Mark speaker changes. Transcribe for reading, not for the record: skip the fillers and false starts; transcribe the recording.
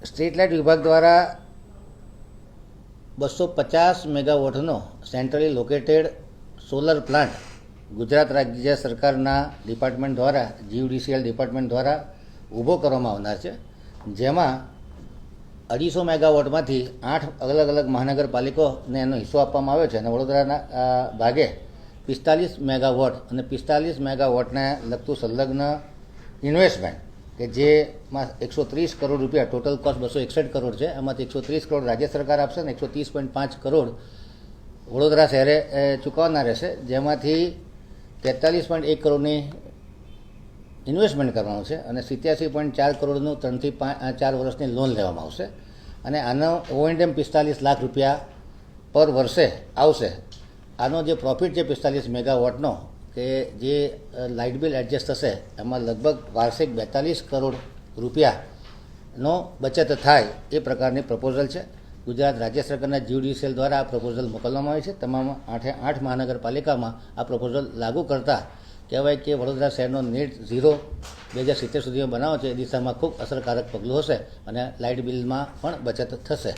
Speaker 1: Street light વિભાગ દ્વારા 250 મેગાવોટનો centrally located solar plant Gujarat રાજ્ય સરકારના ડિપાર્ટમેન્ટ દ્વારા જીયુડીસીએલ ડિપાર્ટમેન્ટ દ્વારા ઊભો કરવામાં આવનાર છે, જેમાં 250 મેગાવોટમાંથી 8 અલગ અલગ મહાનગરપાલિકાઓને એનો હિસ્સો આપવામાં આવ્યો છે અને વડોદરાના ભાગે 45 મેગાવોટ અને 45 મેગાવોટને લગતું સંલગ્ન ઇન્વેસ્ટમેન્ટ કે જેમાં 130 કરોડ રૂપિયા, ટોટલ કોસ્ટ 261 કરોડ છે, એમાંથી 130 કરોડ રાજ્ય સરકાર આપશે અને 130.5 કરોડ વડોદરા શહેરે ચૂકવવાના રહેશે, જેમાંથી 43.1 કરોડની ઇન્વેસ્ટમેન્ટ કરવાનું છે અને 87.4 કરોડનું 3 થી 4 વર્ષની લોન લેવામાં આવશે અને આનો O&M 45 લાખ રૂપિયા પર વર્ષે આવશે. આનો જે પ્રોફિટ છે 45 મેગાવોટનો કે જે લાઇટ બિલ એડજસ્ટ થશે એમાં લગભગ વાર્ષિક 42 કરોડ રૂપિયાનો બચત થાય એ પ્રકારની પ્રપોઝલ છે. ગુજરાત રાજ્ય સરકારના જીયુડીસીએલ દ્વારા આ પ્રપોઝલ મોકલવામાં આવી છે. તમામ 8 મહાનગરપાલિકામાં આ પ્રપોઝલ લાગુ કરતા કહેવાય કે વડોદરા શહેરનો નેટ ઝીરો 2070 સુધીમાં બનાવો છે એ દિશામાં ખૂબ અસરકારક પગલું હશે અને લાઇટ બિલમાં પણ બચત થશે.